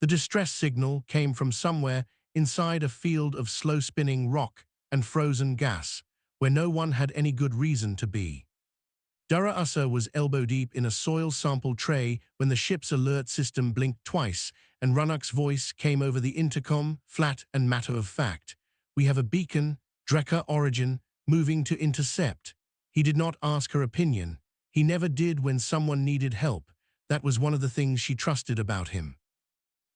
The distress signal came from somewhere inside a field of slow-spinning rock and frozen gas, where no one had any good reason to be. Dara Ussa was elbow-deep in a soil sample tray when the ship's alert system blinked twice, and Runnock's voice came over the intercom, flat and matter-of-fact. "We have a beacon, Drekka origin, moving to intercept." He did not ask her opinion. He never did when someone needed help. That was one of the things she trusted about him.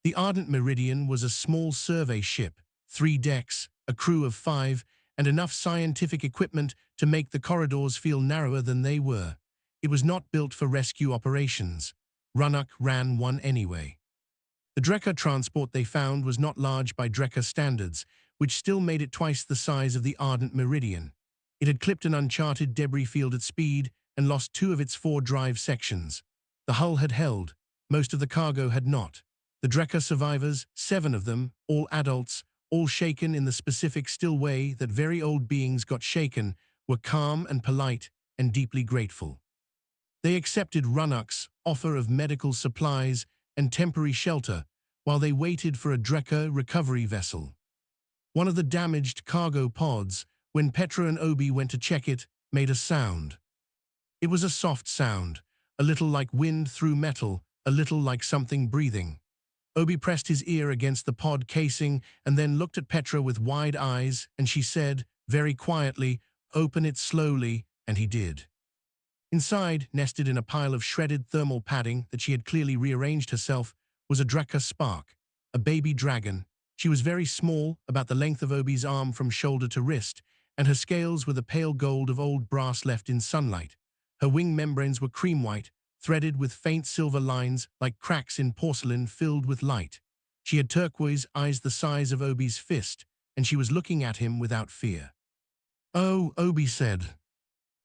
The Ardent Meridian was a small survey ship, 3 decks, a crew of 5, and enough scientific equipment to make the corridors feel narrower than they were. It was not built for rescue operations. Runnock ran one anyway. The Drekka transport they found was not large by Drekka standards, which still made it twice the size of the Ardent Meridian. It had clipped an uncharted debris field at speed and lost 2 of its 4 drive sections. The hull had held. Most of the cargo had not. The Drekka survivors, 7 of them, all adults, all shaken in the specific still way that very old beings got shaken, were calm and polite and deeply grateful. They accepted Runnock's offer of medical supplies and temporary shelter while they waited for a Drekka recovery vessel. One of the damaged cargo pods, when Petra and Obi went to check it, made a sound. It was a soft sound, a little like wind through metal, a little like something breathing. Obi pressed his ear against the pod casing and then looked at Petra with wide eyes, and she said, very quietly, "Open it slowly," and he did. Inside, nested in a pile of shredded thermal padding that she had clearly rearranged herself, was a Drekka Spark, a baby dragon. She was very small, about the length of Obi's arm from shoulder to wrist, and her scales were the pale gold of old brass left in sunlight. Her wing membranes were cream white, threaded with faint silver lines like cracks in porcelain filled with light. She had turquoise eyes the size of Obi's fist, and she was looking at him without fear. "Oh," Obi said.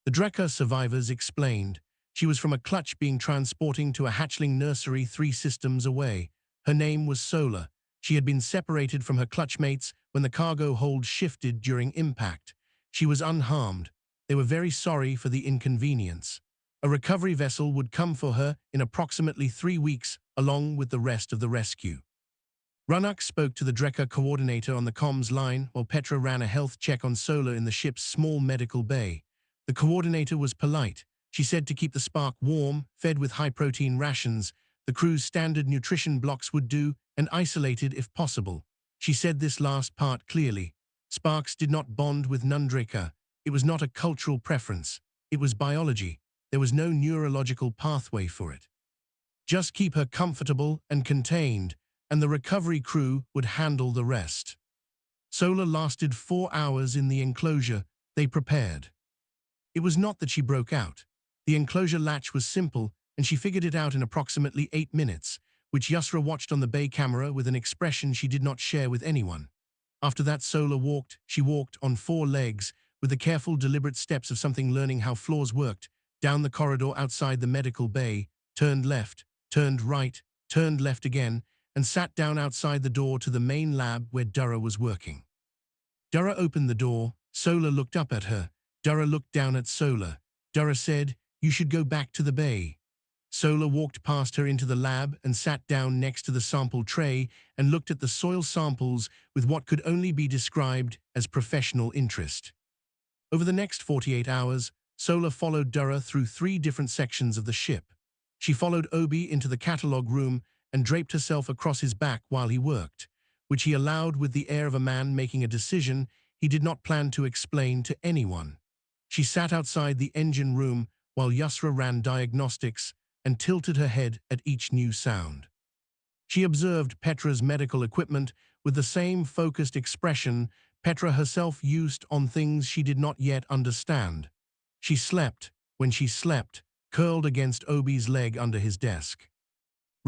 The Drekka survivors explained. She was from a clutch being transporting to a hatchling nursery 3 systems away. Her name was Solar. She had been separated from her clutch mates when the cargo hold shifted during impact. She was unharmed. They were very sorry for the inconvenience. A recovery vessel would come for her in approximately 3 weeks, along with the rest of the rescue. Runnock spoke to the Drekka coordinator on the comms line while Petra ran a health check on Solar in the ship's small medical bay. The coordinator was polite. She said to keep the Spark warm, fed with high-protein rations. The crew's standard nutrition blocks would do, and isolated if possible. She said this last part clearly. Sparks did not bond with Nundreka. It was not a cultural preference. It was biology. There was no neurological pathway for it. Just keep her comfortable and contained, and the recovery crew would handle the rest. Solar lasted 4 hours in the enclosure. They prepared. It was not that she broke out. The enclosure latch was simple, and she figured it out in approximately 8 minutes, which Yusra watched on the bay camera with an expression she did not share with anyone. After that, Solar walked. She walked on 4 legs, with the careful, deliberate steps of something learning how floors worked, down the corridor outside the medical bay, turned left, turned right, turned left again, and sat down outside the door to the main lab where Dara was working. Dara opened the door. Solar looked up at her. Dara looked down at Solar. Dara said, "You should go back to the bay." Solar walked past her into the lab and sat down next to the sample tray and looked at the soil samples with what could only be described as professional interest. Over the next 48 hours, Solar followed Dara through 3 different sections of the ship. She followed Obi into the catalog room and draped herself across his back while he worked, which he allowed with the air of a man making a decision he did not plan to explain to anyone. She sat outside the engine room while Yusra ran diagnostics and tilted her head at each new sound. She observed Petra's medical equipment with the same focused expression Petra herself used on things she did not yet understand. She slept, when she slept, curled against Obi's leg under his desk.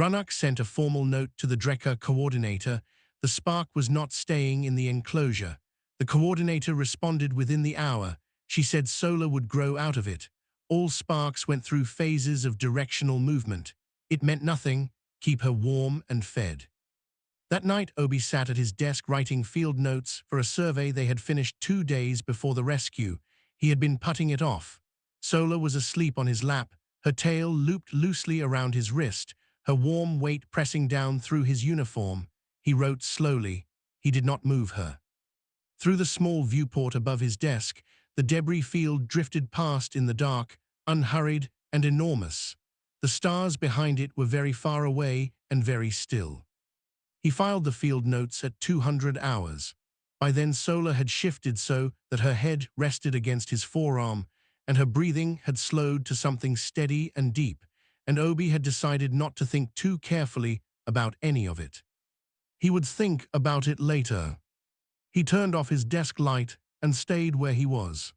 Runnock sent a formal note to the Drekka coordinator. The Spark was not staying in the enclosure. The coordinator responded within the hour. She said Solar would grow out of it. All Sparks went through phases of directional movement. It meant nothing. Keep her warm and fed. That night, Obi sat at his desk writing field notes for a survey they had finished 2 days before the rescue. He had been putting it off. Solar was asleep on his lap, her tail looped loosely around his wrist, her warm weight pressing down through his uniform. He wrote slowly. He did not move her. Through the small viewport above his desk, the debris field drifted past in the dark, unhurried and enormous. The stars behind it were very far away and very still. He filed the field notes at 200 hours. By then Solar had shifted so that her head rested against his forearm, and her breathing had slowed to something steady and deep, and Obi had decided not to think too carefully about any of it. He would think about it later. He turned off his desk light and stayed where he was.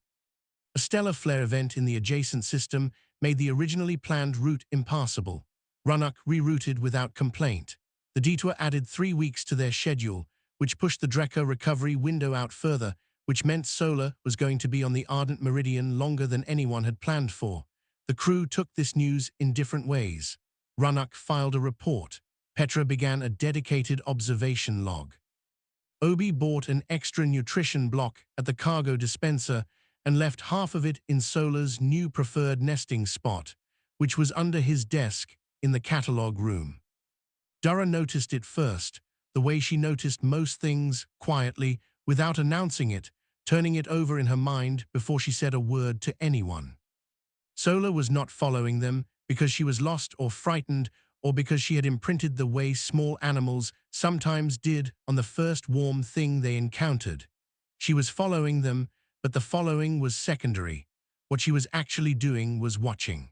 A stellar flare event in the adjacent system made the originally planned route impassable. Runnock rerouted without complaint. The detour added 3 weeks to their schedule, which pushed the Drekka recovery window out further, which meant Solar was going to be on the Ardent Meridian longer than anyone had planned for. The crew took this news in different ways. Runnock filed a report. Petra began a dedicated observation log. Obi bought an extra nutrition block at the cargo dispenser and left half of it in Solar's new preferred nesting spot, which was under his desk in the catalog room. Dara noticed it first, the way she noticed most things, quietly, without announcing it, turning it over in her mind before she said a word to anyone. Solar was not following them because she was lost or frightened, or because she had imprinted the way small animals sometimes did on the first warm thing they encountered. She was following them, but the following was secondary. What she was actually doing was watching.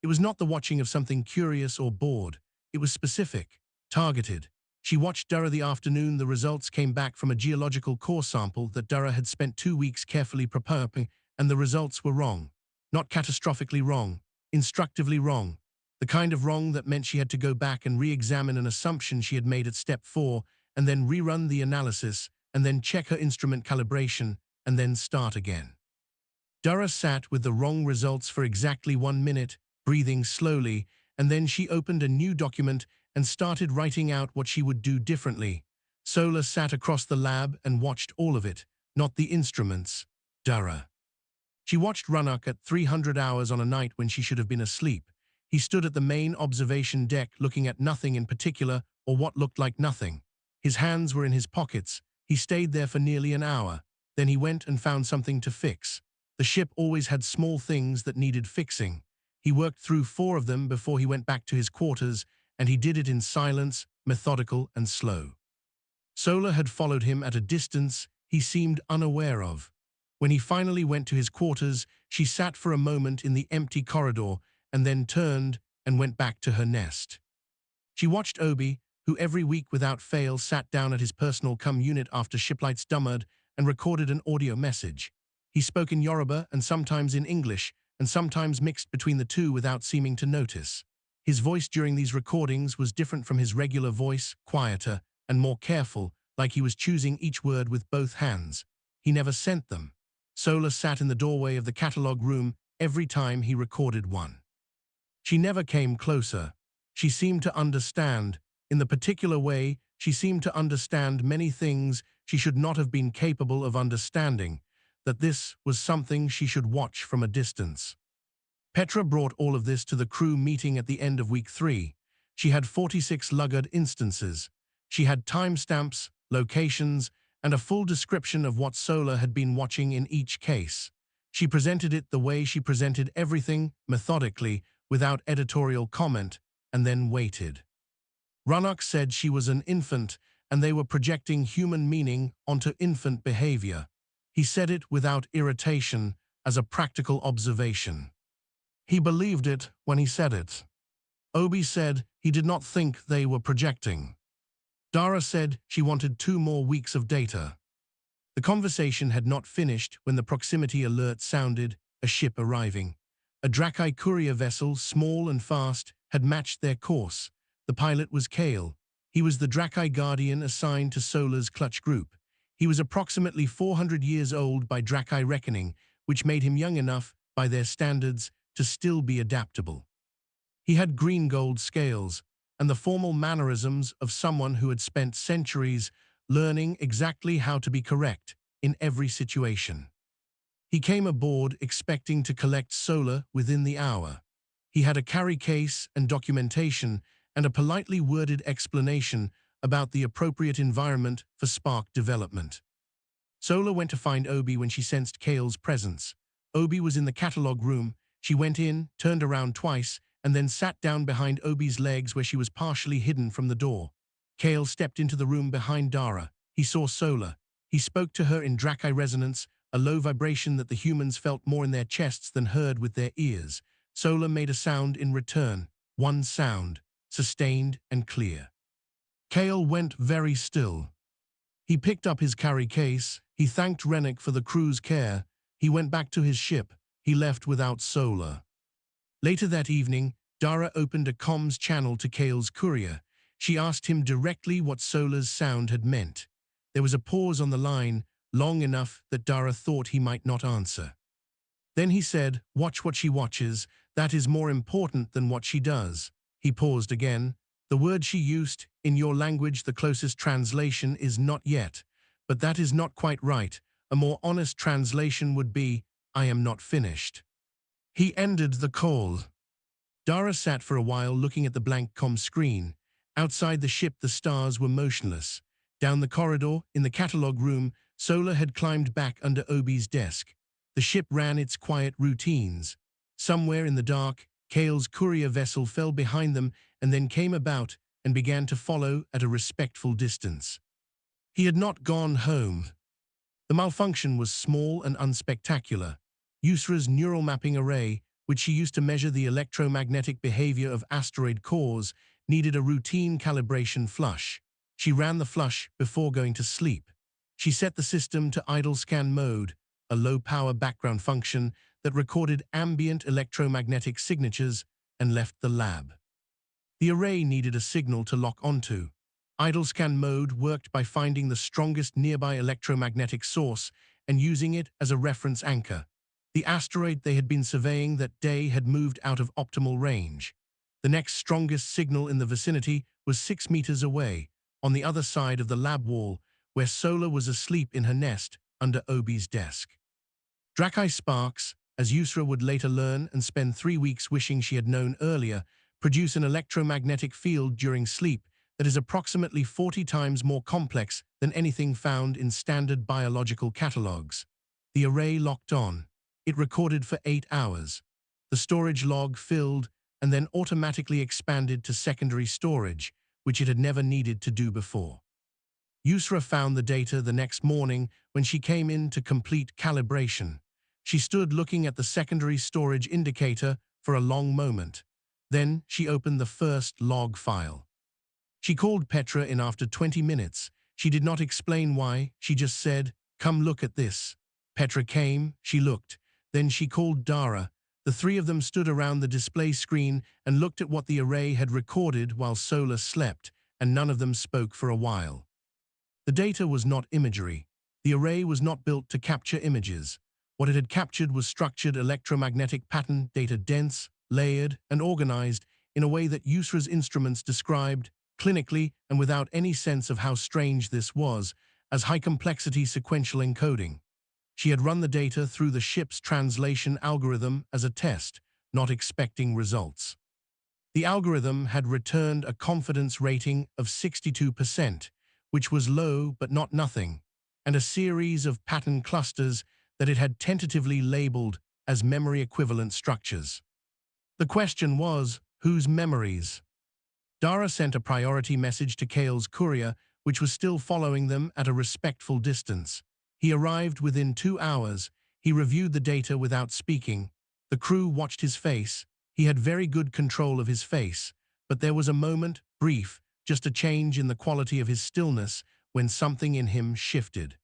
It was not the watching of something curious or bored. It was specific, targeted. She watched Dara the afternoon the results came back from a geological core sample that Dara had spent 2 weeks carefully preparing, and the results were wrong. Not catastrophically wrong, instructively wrong. The kind of wrong that meant she had to go back and re-examine an assumption she had made at step 4, and then rerun the analysis, and then check her instrument calibration, and then start again. Dara sat with the wrong results for exactly 1 minute, breathing slowly, and then she opened a new document and started writing out what she would do differently. Solar sat across the lab and watched all of it, not the instruments. Dara. She watched Runnock at 300 hours on a night when she should have been asleep. He stood at the main observation deck looking at nothing in particular or what looked like nothing. His hands were in his pockets. He stayed there for nearly an hour. Then he went and found something to fix. The ship always had small things that needed fixing. He worked through 4 of them before he went back to his quarters, and he did it in silence, methodical and slow. Solar had followed him at a distance he seemed unaware of. When he finally went to his quarters, she sat for a moment in the empty corridor and then turned and went back to her nest. She watched Obi, who every week without fail sat down at his personal unit after shiplights dummered and recorded an audio message. He spoke in Yoruba and sometimes in English, and sometimes mixed between the two without seeming to notice. His voice during these recordings was different from his regular voice, quieter and more careful, like he was choosing each word with both hands. He never sent them. Solar sat in the doorway of the catalog room every time he recorded one. She never came closer. She seemed to understand. In the particular way, she seemed to understand many things she should not have been capable of understanding, that this was something she should watch from a distance. Petra brought all of this to the crew meeting at the end of week 3. She had 46 luggered instances. She had timestamps, locations, and a full description of what Solar had been watching in each case. She presented it the way she presented everything, methodically, without editorial comment, and then waited. Runnock said she was an infant, and they were projecting human meaning onto infant behavior. He said it without irritation, as a practical observation. He believed it when he said it. Obi said he did not think they were projecting. Dara said she wanted 2 more weeks of data. The conversation had not finished when the proximity alert sounded, a ship arriving. A Drakai courier vessel, small and fast, had matched their course. The pilot was Kale. He was the Drakai Guardian assigned to Solar's clutch group. He was approximately 400 years old by Drakai reckoning, which made him young enough, by their standards, to still be adaptable. He had green-gold scales and the formal mannerisms of someone who had spent centuries learning exactly how to be correct in every situation. He came aboard expecting to collect Solar within the hour. He had a carry case and documentation, and a politely worded explanation about the appropriate environment for spark development. Sola went to find Obi when she sensed Kale's presence. Obi was in the catalog room. She went in, turned around twice, and then sat down behind Obi's legs where she was partially hidden from the door. Kale stepped into the room behind Dara. He saw Sola. He spoke to her in Drakai resonance, a low vibration that the humans felt more in their chests than heard with their ears. Sola made a sound in return, one sound, sustained and clear. Kale went very still. He picked up his carry case. He thanked Rennick for the crew's care. He went back to his ship. He left without Sola. Later that evening, Dara opened a comms channel to Kale's courier. She asked him directly what Sola's sound had meant. There was a pause on the line, long enough that Dara thought he might not answer. Then he said, "Watch what she watches. That is more important than what she does." He paused again. "The word she used, in your language the closest translation is not yet, but that is not quite right. A more honest translation would be, I am not finished." He ended the call. Dara sat for a while looking at the blank comm screen. Outside the ship the stars were motionless. Down the corridor, in the catalog room, Sola had climbed back under Obi's desk. The ship ran its quiet routines. Somewhere in the dark, Kale's courier vessel fell behind them and then came about and began to follow at a respectful distance. He had not gone home. The malfunction was small and unspectacular. Yusra's neural mapping array, which she used to measure the electromagnetic behavior of asteroid cores, needed a routine calibration flush. She ran the flush before going to sleep. She set the system to idle scan mode, a low-power background function that recorded ambient electromagnetic signatures, and left the lab. The array needed a signal to lock onto. Idle scan mode worked by finding the strongest nearby electromagnetic source and using it as a reference anchor. The asteroid they had been surveying that day had moved out of optimal range. The next strongest signal in the vicinity was 6 meters away, on the other side of the lab wall, where Sola was asleep in her nest under Obi's desk. Drakai sparks, as Yusra would later learn and spend 3 weeks wishing she had known earlier, produce an electromagnetic field during sleep that is approximately 40 times more complex than anything found in standard biological catalogs. The array locked on. It recorded for 8 hours. The storage log filled and then automatically expanded to secondary storage, which it had never needed to do before. Yusra found the data the next morning when she came in to complete calibration. She stood looking at the secondary storage indicator for a long moment. Then she opened the first log file. She called Petra in after 20 minutes. She did not explain why, she just said, "Come look at this." Petra came, she looked. Then she called Dara. The three of them stood around the display screen and looked at what the array had recorded while Sola slept, and none of them spoke for a while. The data was not imagery. The array was not built to capture images. What it had captured was structured electromagnetic pattern data, dense, layered, and organized in a way that Yusra's instruments described, clinically and without any sense of how strange this was, as high-complexity sequential encoding. She had run the data through the ship's translation algorithm as a test, not expecting results. The algorithm had returned a confidence rating of 62%, which was low but not nothing, and a series of pattern clusters that it had tentatively labeled as memory-equivalent structures. The question was, whose memories? Dara sent a priority message to Kale's courier, which was still following them at a respectful distance. He arrived within 2 hours. He reviewed the data without speaking. The crew watched his face. He had very good control of his face, but there was a moment, brief, just a change in the quality of his stillness, when something in him shifted.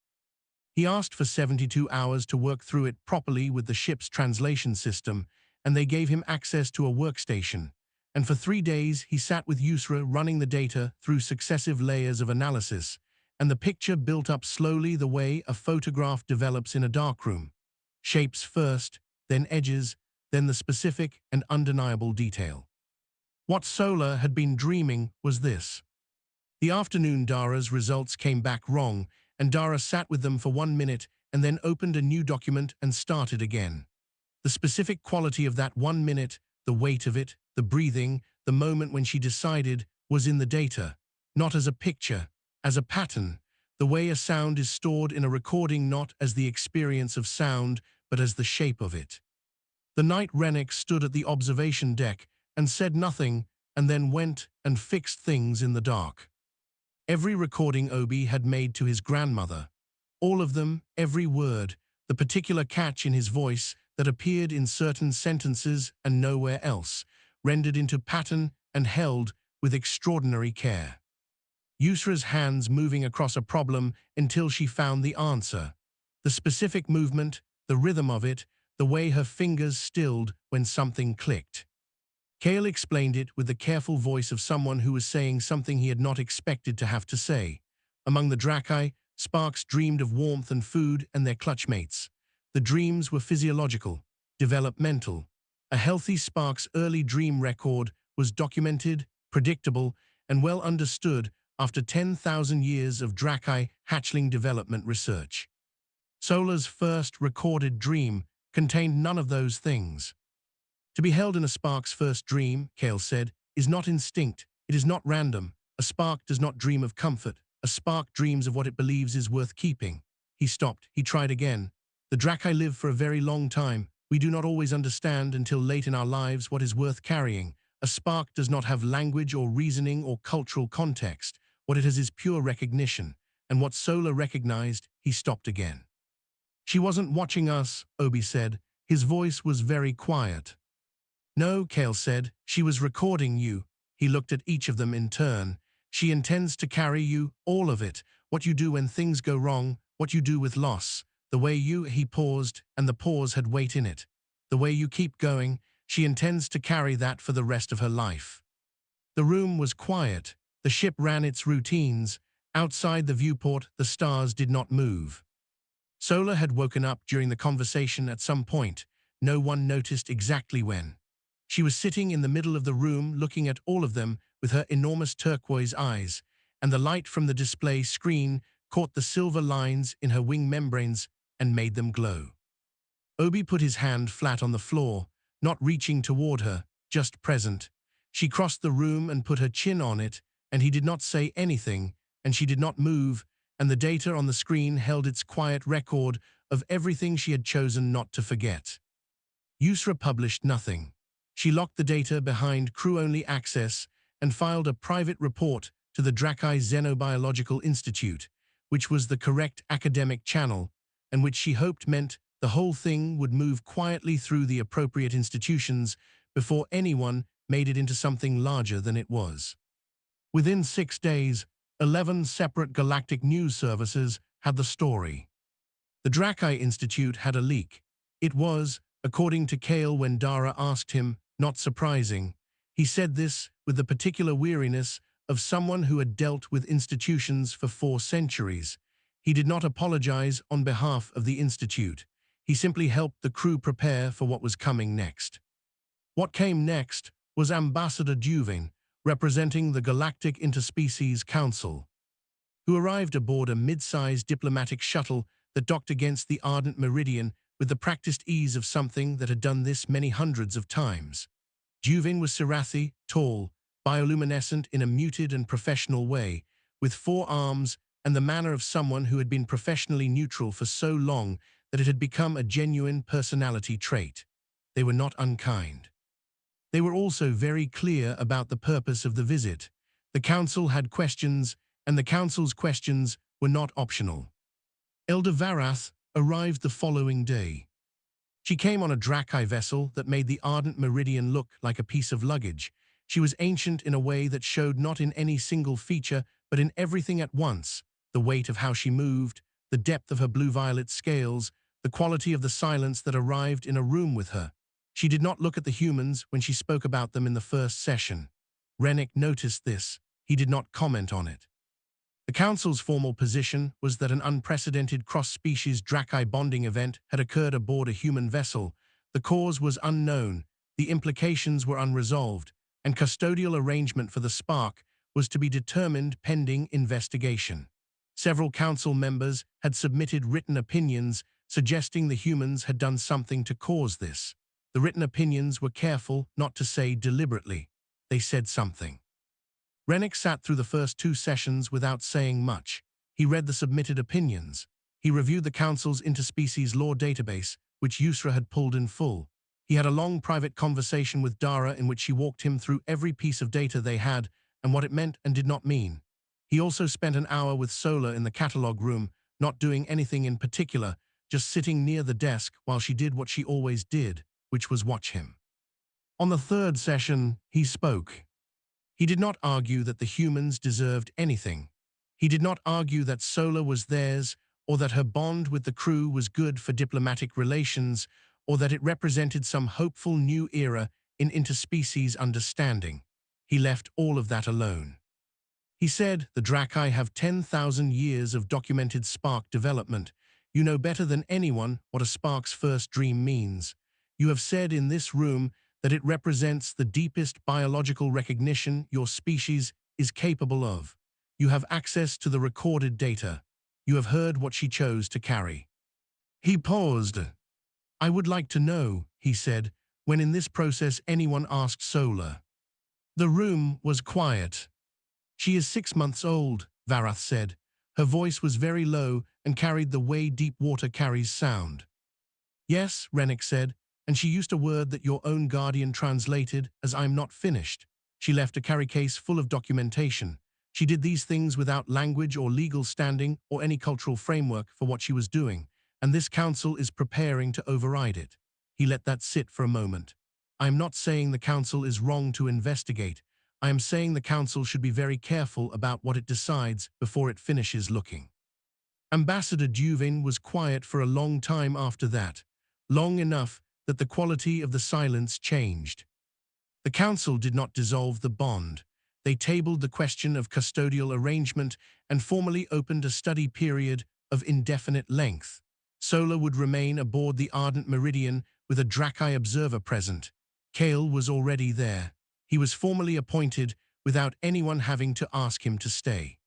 He asked for 72 hours to work through it properly with the ship's translation system, and they gave him access to a workstation. And for 3 days he sat with Yusra running the data through successive layers of analysis, and the picture built up slowly the way a photograph develops in a darkroom. Shapes first, then edges, then the specific and undeniable detail. What Sola had been dreaming was this. The afternoon Dara's results came back wrong, and Dara sat with them for 1 minute and then opened a new document and started again. The specific quality of that 1 minute, the weight of it, the breathing, the moment when she decided, was in the data, not as a picture, as a pattern, the way a sound is stored in a recording, not as the experience of sound, but as the shape of it. The night Rennick stood at the observation deck and said nothing, and then went and fixed things in the dark. Every recording Obi had made to his grandmother, all of them, every word, the particular catch in his voice that appeared in certain sentences and nowhere else, rendered into pattern and held with extraordinary care. Yusra's hands moving across a problem until she found the answer. The specific movement, the rhythm of it, the way her fingers stilled when something clicked. Kale explained it with the careful voice of someone who was saying something he had not expected to have to say. Among the Drakai, Sparks dreamed of warmth and food and their clutchmates. The dreams were physiological, developmental. A healthy Spark's early dream record was documented, predictable, and well understood after 10,000 years of Drakai hatchling development research. Solar's first recorded dream contained none of those things. To be held in a Spark's first dream, Kale said, is not instinct, it is not random. A Spark does not dream of comfort. A Spark dreams of what it believes is worth keeping. He stopped. He tried again. The Drakai live for a very long time. We do not always understand until late in our lives what is worth carrying. A Spark does not have language or reasoning or cultural context. What it has is pure recognition. And what Solar recognized, he stopped again. She wasn't watching us, Obi said. His voice was very quiet. No, Kale said. She was recording you. He looked at each of them in turn. She intends to carry you, all of it, what you do when things go wrong, what you do with loss, the way he paused, and the pause had weight in it. The way you keep going, she intends to carry that for the rest of her life. The room was quiet. The ship ran its routines. Outside the viewport, the stars did not move. Solar had woken up during the conversation at some point. No one noticed exactly when. She was sitting in the middle of the room looking at all of them with her enormous turquoise eyes, and the light from the display screen caught the silver lines in her wing membranes and made them glow. Obi put his hand flat on the floor, not reaching toward her, just present. She crossed the room and put her chin on it, and he did not say anything, and she did not move, and the data on the screen held its quiet record of everything she had chosen not to forget. Yusra published nothing. She locked the data behind crew-only access and filed a private report to the Drakai Xenobiological Institute, which was the correct academic channel, and which she hoped meant the whole thing would move quietly through the appropriate institutions before anyone made it into something larger than it was. Within 6 days, 11 separate galactic news services had the story. The Drakai Institute had a leak. It was, according to Kale when Dara asked him, not surprising. He said this with the particular weariness of someone who had dealt with institutions for 4 centuries. He did not apologize on behalf of the institute. He simply helped the crew prepare for what was coming next. What came next was Ambassador Duvin, representing the Galactic Interspecies Council, who arrived aboard a mid-sized diplomatic shuttle that docked against the ardent meridian with the practiced ease of something that had done this many hundreds of times. Duvin was Sirathi, tall, bioluminescent in a muted and professional way, with 4 arms and the manner of someone who had been professionally neutral for so long that it had become a genuine personality trait. They were not unkind. They were also very clear about the purpose of the visit. The council had questions, and the council's questions were not optional. Elder Varath arrived the following day. She came on a Drakai vessel that made the ardent meridian look like a piece of luggage. She was ancient in a way that showed not in any single feature, but in everything at once: the weight of how she moved, the depth of her blue-violet scales, the quality of the silence that arrived in a room with her. She did not look at the humans when she spoke about them in the first session. Rennick noticed this. He did not comment on it. The Council's formal position was that an unprecedented cross-species Drakai bonding event had occurred aboard a human vessel. The cause was unknown, the implications were unresolved, and custodial arrangement for the spark was to be determined pending investigation. Several council members had submitted written opinions suggesting the humans had done something to cause this. The written opinions were careful, not to say deliberately. they said something. Rennick sat through the first 2 sessions without saying much. He read the submitted opinions. He reviewed the Council's interspecies law database, which Yusra had pulled in full. He had a long private conversation with Dara in which she walked him through every piece of data they had and what it meant and did not mean. He also spent an hour with Solar in the catalog room, not doing anything in particular, just sitting near the desk while she did what she always did, which was watch him. On the 3rd session, he spoke. He did not argue that the humans deserved anything. He did not argue that Solar was theirs, or that her bond with the crew was good for diplomatic relations, or that it represented some hopeful new era in interspecies understanding. He left all of that alone. He said, "The Drakai have 10,000 years of documented spark development. You know better than anyone what a spark's first dream means. You have said in this room that it represents the deepest biological recognition your species is capable of. You have access to the recorded data. You have heard what she chose to carry." He paused. "I would like to know," he said, when in this process anyone asked Solar. The room was quiet. "She is 6 months old," Varath said. Her voice was very low and carried the way deep water carries sound. "Yes," Rennick said, "and she used a word that your own guardian translated as 'I'm not finished.' She left a carry case full of documentation. She did these things without language or legal standing or any cultural framework for what she was doing, and this council is preparing to override it." He let that sit for a moment. "I am not saying the council is wrong to investigate. I am saying the council should be very careful about what it decides before it finishes looking." Ambassador Duvin was quiet for a long time after that, long enough that the quality of the silence changed. The council did not dissolve the bond. They tabled the question of custodial arrangement and formally opened a study period of indefinite length. Solar would remain aboard the Ardent Meridian with a Drakai observer present. Kale was already there. He was formally appointed without anyone having to ask him to stay.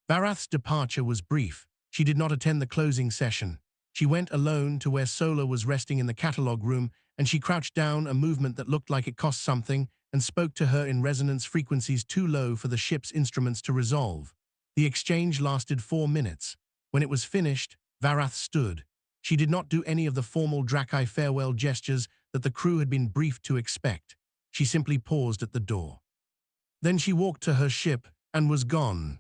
Varath's departure was brief. She did not attend the closing session. She went alone to where Solar was resting in the catalog room, and she crouched down, a movement that looked like it cost something, and spoke to her in resonance frequencies too low for the ship's instruments to resolve. The exchange lasted 4 minutes. When it was finished, Varath stood. She did not do any of the formal Drakai farewell gestures that the crew had been briefed to expect. She simply paused at the door. Then she walked to her ship and was gone.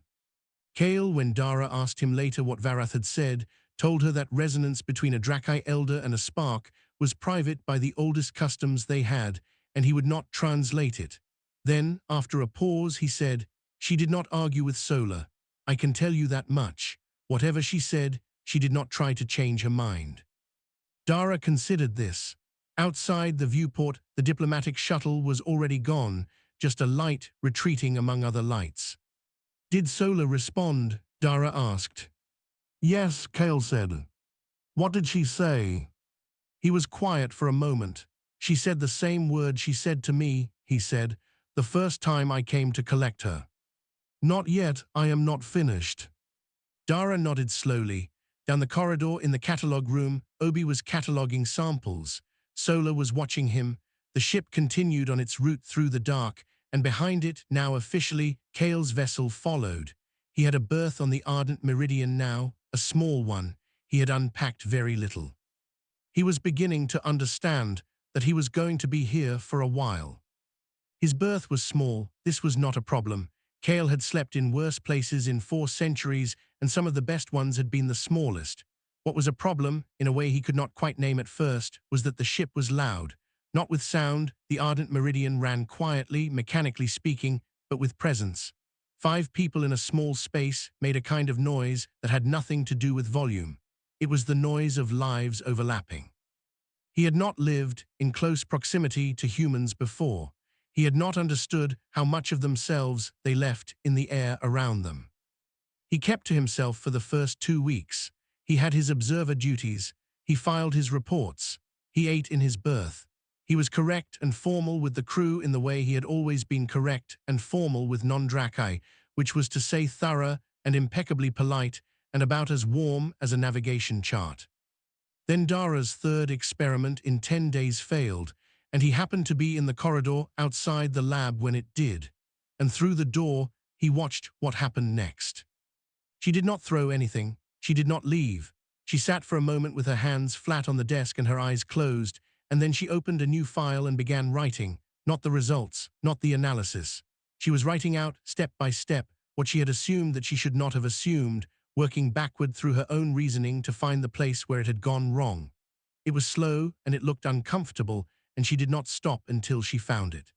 Kale, when Dara asked him later what Varath had said, told her that resonance between a Drakai elder and a spark was private by the oldest customs they had, and he would not translate it. Then, after a pause, he said, "She did not argue with Solar. I can tell you that much. Whatever she said, she did not try to change her mind." Dara considered this. Outside the viewport, the diplomatic shuttle was already gone, just a light retreating among other lights. "Did Solar respond?" Dara asked. "Yes," Kale said. "What did she say?" He was quiet for a moment. "She said the same word she said to me," he said, "the first time I came to collect her. 'Not yet, I am not finished.'" Dara nodded slowly. Down the corridor in the catalog room, Obi was cataloging samples. Solar was watching him. The ship continued on its route through the dark, and behind it, now officially, Kale's vessel followed. He had a berth on the Ardent Meridian now, a small one. He had unpacked very little. He was beginning to understand that he was going to be here for a while. His berth was small. This was not a problem. Kale had slept in worse places in 4 centuries, and some of the best ones had been the smallest. What was a problem, in a way he could not quite name at first, was that the ship was loud. Not with sound, the Ardent Meridian ran quietly, mechanically speaking, but with presence. 5 people in a small space made a kind of noise that had nothing to do with volume. It was the noise of lives overlapping. He had not lived in close proximity to humans before. He had not understood how much of themselves they left in the air around them. He kept to himself for the first 2 weeks. He had his observer duties. He filed his reports. He ate in his berth. He was correct and formal with the crew in the way he had always been correct and formal with non-Drakai, which was to say thorough and impeccably polite and about as warm as a navigation chart. Then Dara's 3rd experiment in 10 days failed, and he happened to be in the corridor outside the lab when it did. And through the door, he watched what happened next. She did not throw anything. She did not leave. She sat for a moment with her hands flat on the desk and her eyes closed, and then she opened a new file and began writing, not the results, not the analysis. She was writing out, step by step, what she had assumed that she should not have assumed, working backward through her own reasoning to find the place where it had gone wrong. It was slow and it looked uncomfortable, and she did not stop until she found it.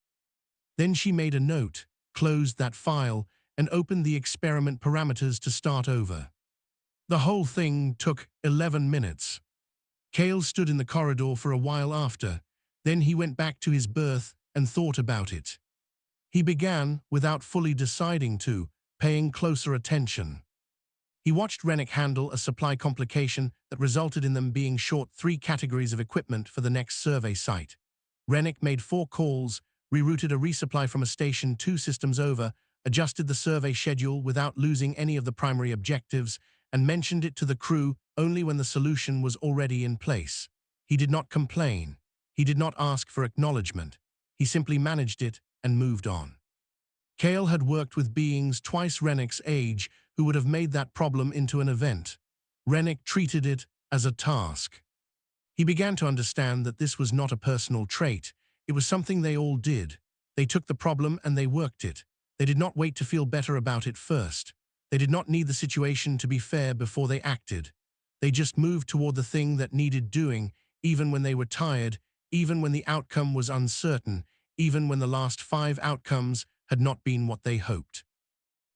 Then she made a note, closed that file, and opened the experiment parameters to start over. The whole thing took 11 minutes. Cale stood in the corridor for a while after. Then he went back to his berth and thought about it. He began, without fully deciding to, paying closer attention. He watched Rennick handle a supply complication that resulted in them being short 3 categories of equipment for the next survey site. Rennick made 4 calls, rerouted a resupply from a station 2 systems over, adjusted the survey schedule without losing any of the primary objectives, and mentioned it to the crew only when the solution was already in place. He did not complain. He did not ask for acknowledgement. He simply managed it and moved on. Cale had worked with beings twice Rennick's age who would have made that problem into an event. Rennick treated it as a task. He began to understand that this was not a personal trait. It was something they all did. They took the problem and they worked it. They did not wait to feel better about it first. They did not need the situation to be fair before they acted. They just moved toward the thing that needed doing, even when they were tired, even when the outcome was uncertain, even when the last 5 outcomes had not been what they hoped.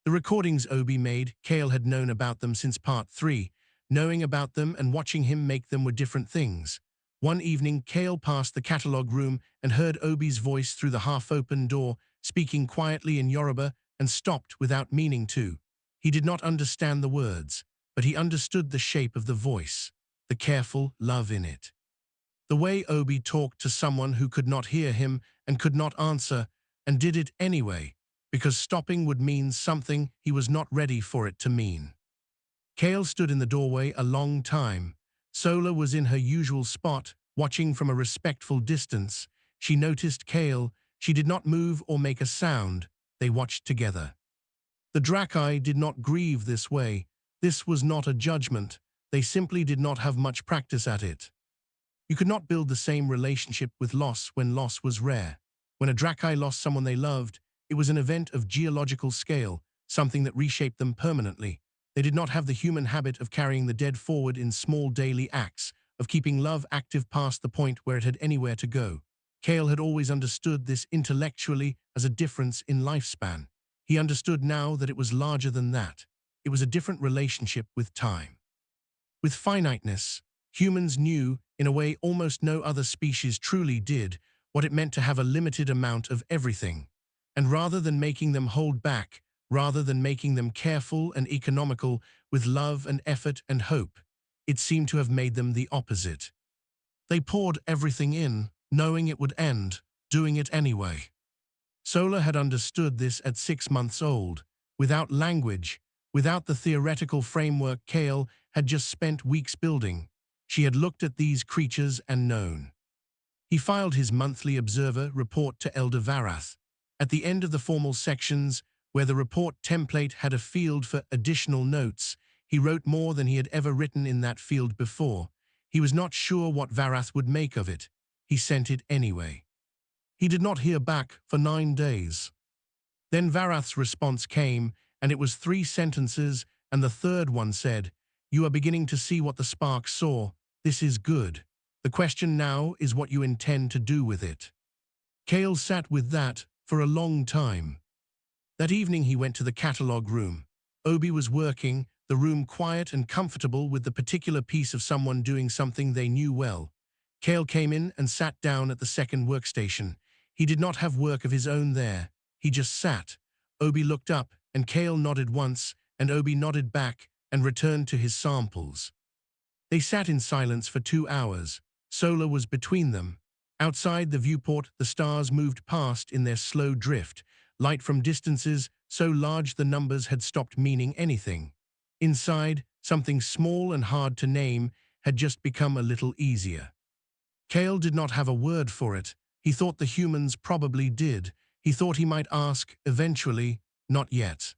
The recordings Obi made, Cale had known about them since part 3. Knowing about them and watching him make them were different things. One evening, Cale passed the catalog room and heard Obi's voice through the half-open door, speaking quietly in Yoruba, and stopped without meaning to. He did not understand the words, but he understood the shape of the voice, the careful love in it. The way Obi talked to someone who could not hear him and could not answer, and did it anyway, because stopping would mean something he was not ready for it to mean. Cale stood in the doorway a long time. Sola was in her usual spot, watching from a respectful distance. She noticed Cale. She did not move or make a sound. They watched together. The Drakai did not grieve this way. This was not a judgment. They simply did not have much practice at it. You could not build the same relationship with loss when loss was rare. When a Drakai lost someone they loved, it was an event of geological scale, something that reshaped them permanently. They did not have the human habit of carrying the dead forward in small daily acts, of keeping love active past the point where it had anywhere to go. Cale had always understood this intellectually as a difference in lifespan. He understood now that it was larger than that. It was a different relationship with time. With finiteness, humans knew, in a way almost no other species truly did, what it meant to have a limited amount of everything. And rather than making them hold back, rather than making them careful and economical with love and effort and hope, it seemed to have made them the opposite. They poured everything in, knowing it would end, doing it anyway. Sola had understood this at 6 months old, without language, without the theoretical framework Cale had just spent weeks building. She had looked at these creatures and known. He filed his monthly observer report to Elder Varath. At the end of the formal sections, where the report template had a field for additional notes, he wrote more than he had ever written in that field before. He was not sure what Varath would make of it. He sent it anyway. He did not hear back for 9 days. Then Varath's response came, and it was 3 sentences, and the third one said, "You are beginning to see what the spark saw. This is good. The question now is what you intend to do with it." Cale sat with that for a long time. That evening he went to the catalog room. Obi was working, the room quiet and comfortable with the particular piece of someone doing something they knew well. Cale came in and sat down at the second workstation. He did not have work of his own there. He just sat. Obi looked up, and Cale nodded once, and Obi nodded back and returned to his samples. They sat in silence for 2 hours. Sola was between them. Outside the viewport, the stars moved past in their slow drift, light from distances so large the numbers had stopped meaning anything. Inside, something small and hard to name had just become a little easier. Cale did not have a word for it. He thought the humans probably did. He thought he might ask, eventually, not yet.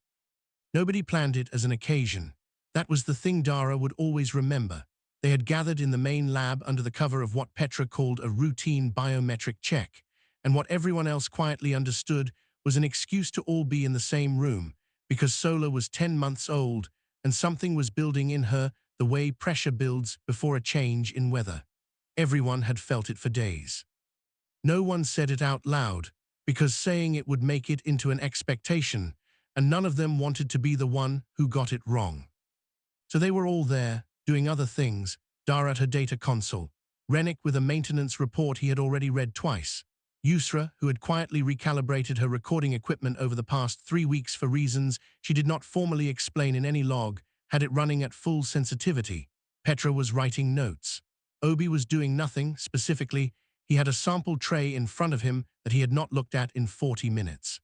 Nobody planned it as an occasion. That was the thing Dara would always remember. They had gathered in the main lab under the cover of what Petra called a routine biometric check, and what everyone else quietly understood was an excuse to all be in the same room, because Sola was 10 months old, and something was building in her the way pressure builds before a change in weather. Everyone had felt it for days. No one said it out loud, because saying it would make it into an expectation, and none of them wanted to be the one who got it wrong. So they were all there, doing other things, Dara at her data console, Rennick with a maintenance report he had already read twice, Yusra, who had quietly recalibrated her recording equipment over the past 3 weeks for reasons she did not formally explain in any log, had it running at full sensitivity. Petra was writing notes. Obi was doing nothing, specifically, he had a sample tray in front of him that he had not looked at in 40 minutes.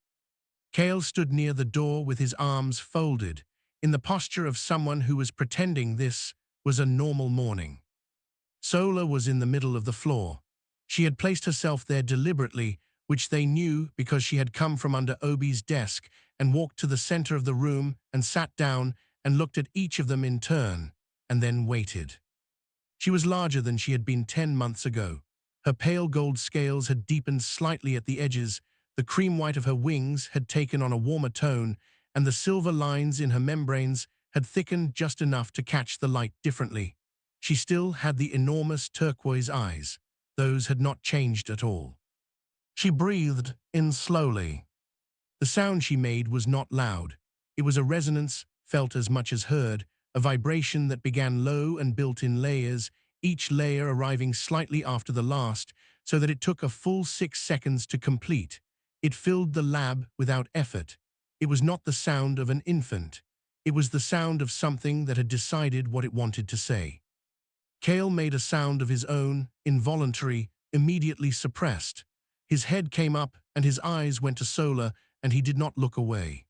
Kale stood near the door with his arms folded, in the posture of someone who was pretending this was a normal morning. Sola was in the middle of the floor. She had placed herself there deliberately, which they knew because she had come from under Obi's desk and walked to the center of the room and sat down and looked at each of them in turn, and then waited. She was larger than she had been 10 months ago. Her pale gold scales had deepened slightly at the edges, the cream white of her wings had taken on a warmer tone, and the silver lines in her membranes had thickened just enough to catch the light differently. She still had the enormous turquoise eyes. Those had not changed at all. She breathed in slowly. The sound she made was not loud. It was a resonance, felt as much as heard, a vibration that began low and built in layers, each layer arriving slightly after the last, so that it took a full 6 seconds to complete. It filled the lab without effort. It was not the sound of an infant. It was the sound of something that had decided what it wanted to say. Kale made a sound of his own, involuntary, immediately suppressed. His head came up and his eyes went to Sola, and he did not look away.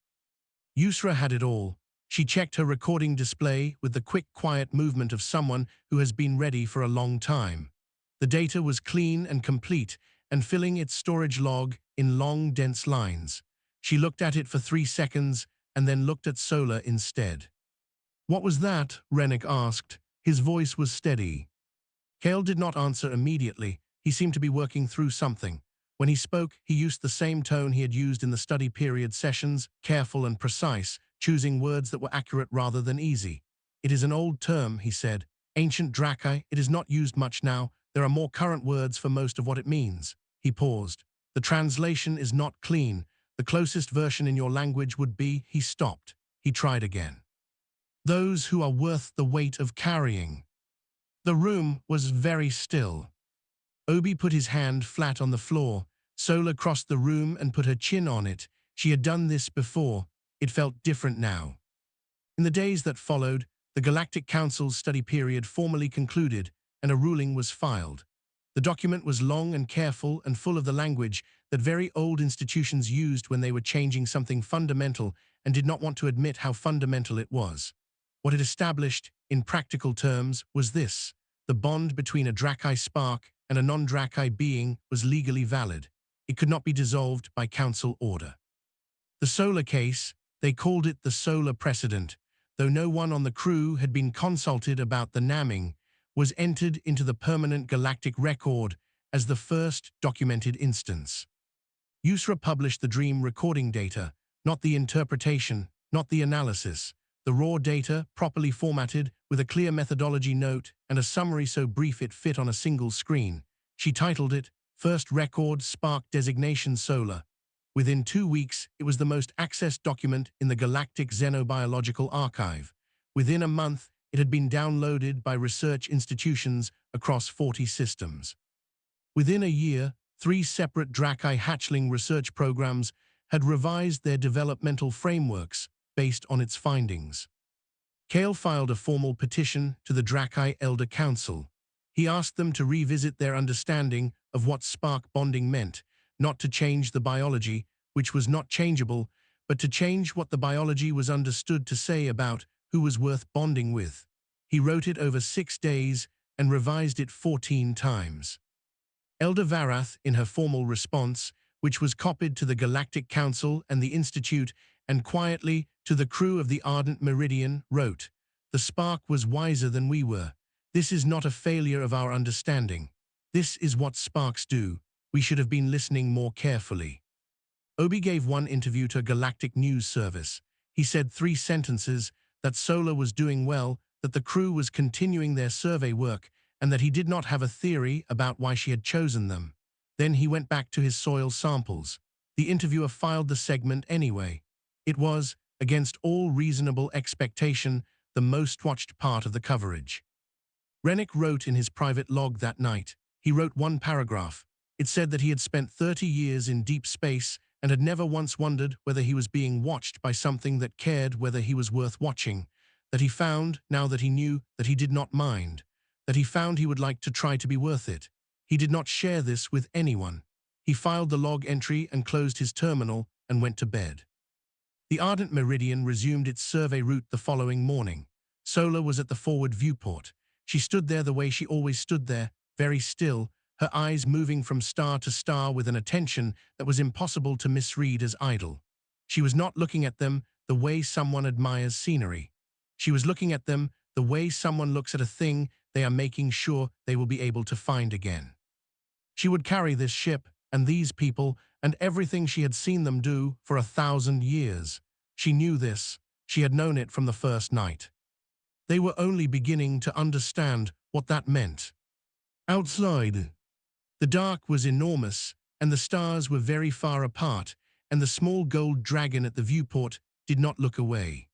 Yusra had it all. She checked her recording display with the quick, quiet movement of someone who has been ready for a long time. The data was clean and complete, and filling its storage log in long, dense lines. She looked at it for 3 seconds and then looked at Sola instead. "What was that?" Rennick asked. His voice was steady. Kale did not answer immediately. He seemed to be working through something. When he spoke, he used the same tone he had used in the study period sessions, careful and precise, choosing words that were accurate rather than easy. "It is an old term," he said. "Ancient Draci, it is not used much now. There are more current words for most of what it means." He paused. "The translation is not clean. The closest version in your language would be..." He stopped. He tried again. "Those who are worth the weight of carrying." The room was very still. Obi put his hand flat on the floor. Sola crossed the room and put her chin on it. She had done this before. It felt different now. In the days that followed, the Galactic Council's study period formally concluded, and a ruling was filed. The document was long and careful and full of the language that very old institutions used when they were changing something fundamental and did not want to admit how fundamental it was. What it established, in practical terms, was this: the bond between a Draci spark and a non-Draci being was legally valid. It could not be dissolved by council order. The Solar case, they called it the Solar precedent, though no one on the crew had been consulted about the naming, was entered into the permanent galactic record as the first documented instance. Yusra published the dream recording data, not the interpretation, not the analysis. The raw data, properly formatted, with a clear methodology note and a summary so brief it fit on a single screen. She titled it, First Record Spark Designation Solar. Within 2 weeks, it was the most accessed document in the Galactic Xenobiological Archive. Within a month, it had been downloaded by research institutions across 40 systems. Within a year, 3 separate Draci hatchling research programs had revised their developmental frameworks based on its findings. Kale filed a formal petition to the Draci Elder Council. He asked them to revisit their understanding of what spark bonding meant, not to change the biology, which was not changeable, but to change what the biology was understood to say about who was worth bonding with. He wrote it over 6 days and revised it 14 times. Elder Varath, in her formal response, which was copied to the Galactic Council and the Institute and quietly to the crew of the Ardent Meridian, wrote, "The spark was wiser than we were. This is not a failure of our understanding. This is what sparks do. We should have been listening more carefully." Obi gave one interview to a galactic news service. He said 3 sentences: that Solar was doing well, that the crew was continuing their survey work, and that he did not have a theory about why she had chosen them. Then he went back to his soil samples. The interviewer filed the segment anyway. It was, against all reasonable expectation, the most watched part of the coverage. Rennick wrote in his private log that night. He wrote one paragraph. It said that he had spent 30 years in deep space and had never once wondered whether he was being watched by something that cared whether he was worth watching, that he found, now that he knew, that he did not mind, that he found he would like to try to be worth it. He did not share this with anyone. He filed the log entry and closed his terminal and went to bed. The Ardent Meridian resumed its survey route the following morning. Solar was at the forward viewport. She stood there the way she always stood there, very still, her eyes moving from star to star with an attention that was impossible to misread as idle. She was not looking at them the way someone admires scenery. She was looking at them the way someone looks at a thing they are making sure they will be able to find again. She would carry this ship and these people and everything she had seen them do for 1,000 years. She knew this. She had known it from the first night. They were only beginning to understand what that meant. Outside, the dark was enormous, and the stars were very far apart, and the small gold dragon at the viewport did not look away.